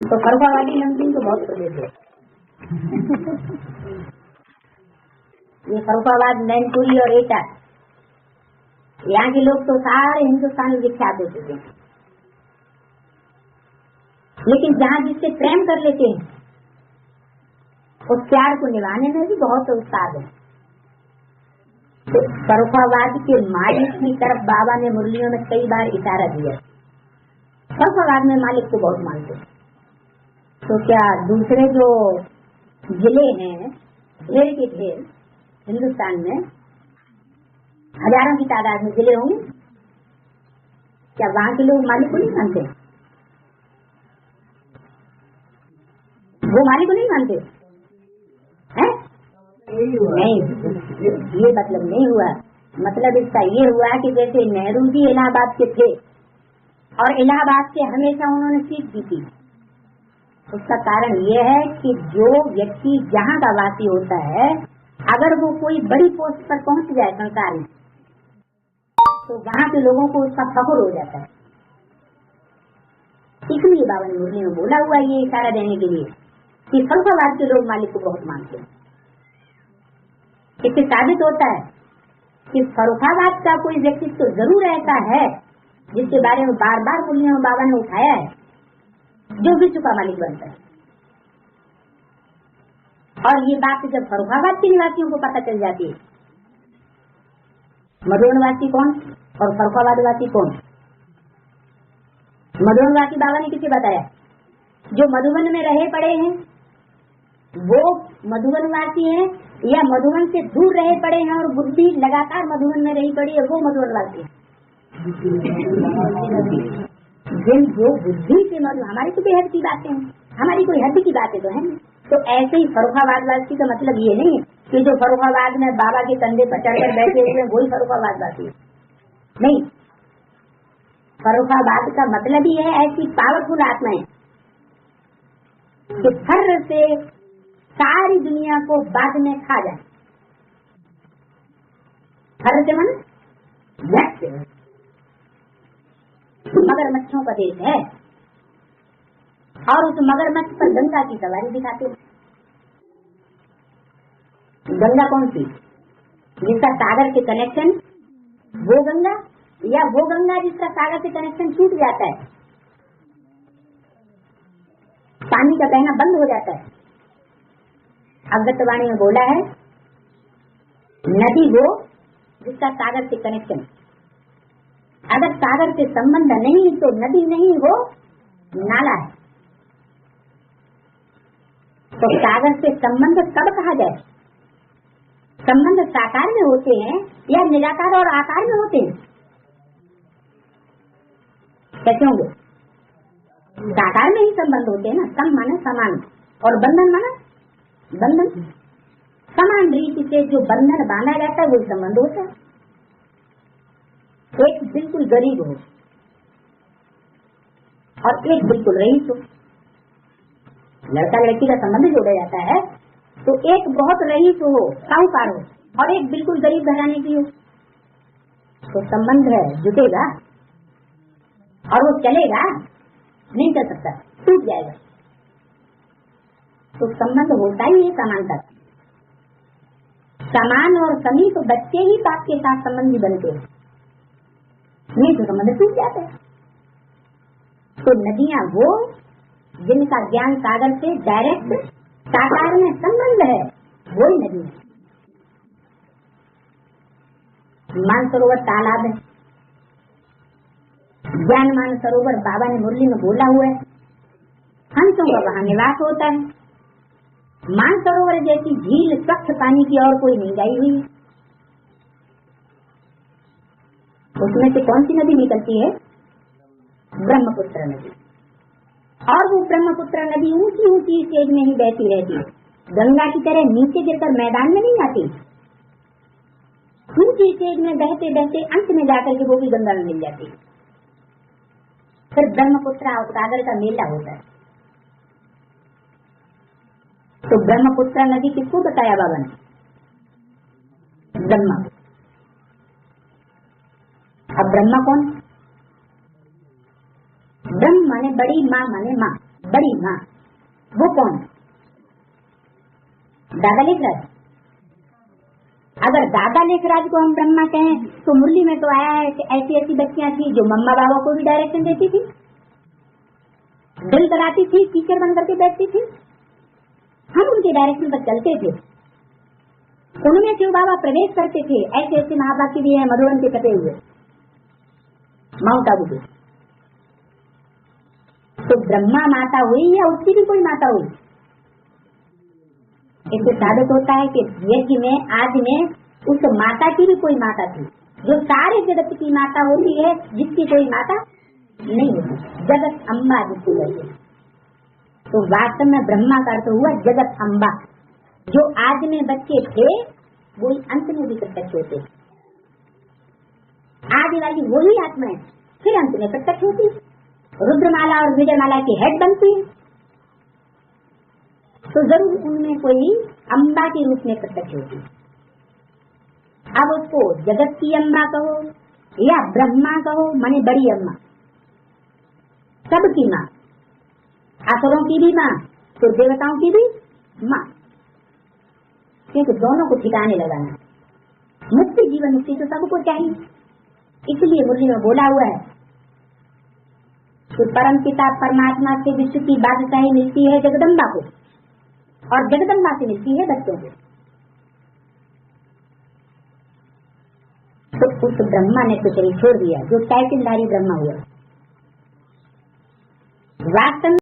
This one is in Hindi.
तो फरुखाबादी नमकीन तो बहुत प्रसिद्ध है। ये फरुखाबाद, नैनपुरी और एटा, यहाँ के लोग तो सारे हिंदुस्तान में विख्यात हो चुके हैं। लेकिन जहाँ जिससे प्रेम कर लेते हैं उस प्यार को निभाने में भी बहुत उत्साह है। तो फरुखाबाद के मालिक की तरफ बाबा ने मुरलियों में कई बार इशारा दिया। फरुखाबाद में मालिक को बहुत मानते हैं। तो क्या दूसरे जो जिले हैं, ढेर के ढेर हिंदुस्तान में हजारों की तादाद में जिले होंगे, क्या वहाँ के लोग मालिक को नहीं मानते? वो मालिक को नहीं मानते हैं? नहीं, ये मतलब नहीं हुआ। मतलब इसका ये हुआ कि जैसे नेहरू जी इलाहाबाद के थे और इलाहाबाद से हमेशा उन्होंने सीट जीती, उसका कारण ये है कि जो व्यक्ति जहाँ का वासी होता है, अगर वो कोई बड़ी पोस्ट पर पहुंच जाए संसार में, तो वहाँ के लोगों को उसका फख्र हो जाता है। इसलिए बाबा ने मुरली में बोला हुआ ये इशारा देने के लिए कि फरुखाबाद के लोग मालिक को बहुत मानते हैं। इससे साबित होता है कि फरुखाबाद का कोई व्यक्तित्व तो जरूर ऐसा है जिसके बारे में बार बार मुरलियों में बाबा ने उठाया है, जो विश्व का मालिक बनता है। और ये बात जब फरुखाबाद के निवासियों को पता चल जाती है, मधुबनवासी कौन और फरुखाबादवासी कौन? मधुबनवासी बाबा ने किसे बताया? जो मधुबन में रहे पड़े हैं वो मधुबनवासी हैं, या मधुबन से दूर रहे पड़े हैं और बुद्धि लगातार मधुबन में रही पड़ी है वो मधुबनवासी है। जिन जो बुद्धि से हमारी तो बेहद की बातें हैं, हमारी कोई हद की बातें तो है नहीं। तो ऐसे ही फरुखाबादवासी का मतलब ये नहीं है कि जो फरुखाबाद में बाबा के कंधे पर चढ़कर बैठे हुए हैं वही फरुखाबादवासी है, नहीं। फरुखाबाद का मतलब ही है ऐसी पावरफुल आत्माएं कि फर्र से सारी दुनिया को बाद में खा जाए। फर्र से मन मगरमच्छों का देश है और उस मगरमच्छ पर गंगा की सवारी दिखाते हैं। गंगा कौन सी? जिसका सागर से कनेक्शन वो गंगा, या वो गंगा जिसका सागर से कनेक्शन छूट जाता है, पानी का बहना बंद हो जाता है। अगतवाणी में बोला है नदी वो जिसका सागर से कनेक्शन, अगर सागर से संबंध नहीं तो नदी नहीं, वो नाला है। तो सागर से संबंध कब कहा जाए? संबंध साकार में होते हैं या निराकार और आकार में होते हैं? कैसे होंगे? साकार में ही संबंध होते हैं ना। सम माने समान और बंधन माना बंधन। समान रीति से जो बंधन बांधा जाता है वही संबंध होता है। एक बिल्कुल गरीब हो और एक बिल्कुल रईस हो, लड़का लड़की का संबंध जोड़ा जाता है तो एक बहुत रईस हो, साहूकार हो, और एक बिल्कुल गरीब घराने की हो, तो संबंध है जुटेगा और वो चलेगा नहीं चल सकता, टूट जाएगा। तो संबंध होता ही है समानता। समान और समीप बच्चे ही बाप के साथ संबंधी बनते हैं, नहीं तो संबंध टूट जाता है। तो नदियां वो जिनका ज्ञान सागर से डायरेक्ट साकार में संबंध है, वही नदी है। मानसरोवर तालाब है, ज्ञान मानसरोवर बाबा ने मुरली में बोला हुआ है, हंसों का वहां निवास होता है। मानसरोवर जैसी झील स्वच्छ पानी की और कोई नहीं गाई हुई है। उसमें से कौन सी नदी निकलती है? ब्रह्मपुत्र नदी। और वो ब्रह्मपुत्र नदी ऊंची ऊंची स्टेज में ही बहती रहती है, गंगा की तरह नीचे गिरकर मैदान में नहीं आती। ऊंची स्टेज में बहते बहते अंत में जाकर के वो भी गंगा में मिल जाती है। फिर ब्रह्मपुत्र और सागर का मेला होता है। तो ब्रह्मपुत्र नदी किसको बताया बाबा ने? ब्रह्मा। अब ब्रह्मा कौन? ब्रह्म माने बड़ी, माँ माने माँ। बड़ी माँ, वो कौन? दादा लेखराज। अगर दादा लेखराज को हम ब्रह्मा कहें तो मुरली में तो आया है कि ऐसी ऐसी बच्चियां थी जो मम्मा बाबा को भी डायरेक्शन देती थी, दिल कराती थी, टीचर बन करके बैठती थी, हम उनके डायरेक्शन पर चलते थे, उनमें शिव बाबा प्रवेश करते थे। ऐसे ऐसे महाभागी भी है मधुबन के कटे हुए, माउंट आबू के। तो ब्रह्मा माता हुई या उसकी भी कोई माता हुई? इससे साबित होता है कि यज्ञ में आज में उस माता की भी कोई माता थी, जो सारे जगत की माता होती है, जिसकी कोई माता नहीं होती, जगत अम्बा जिसको कहते हैं। तो वास्तव में ब्रह्मा का अर्थ हुआ जगत अम्बा। जो आज में बच्चे थे वही अंत में भी प्रत्यक्ष होते, आदि वाली वही आत्मा है, फिर अंत में प्रत्यक्ष होती, रुद्रमाला और विजयमाला की हेड बनती है। तो जरूर उनमें कोई अम्बा के रूप में प्रत्यक्ष होती। अब उसको जगत की अम्बा कहो या ब्रह्मा कहो, माने बड़ी अम्मा, सबकी माँ, असुरों की भी माँ तो देवताओं की भी माँ, क्योंकि दोनों को ठिकाने लगाना। मुक्ति, जीवन मुक्ति तो सबको चाहिए, इसलिए मुरली में बोला हुआ है कि परम पिता परमात्मा से विश्व की बादशाही मिलती है जगदम्बा को, और जगदम्बा से मिलती है बच्चों को। तो उस ब्रह्मा ने तो शरीर छोड़ दिया जो टाइटलधारी ब्रह्मा हुआ। वास्तव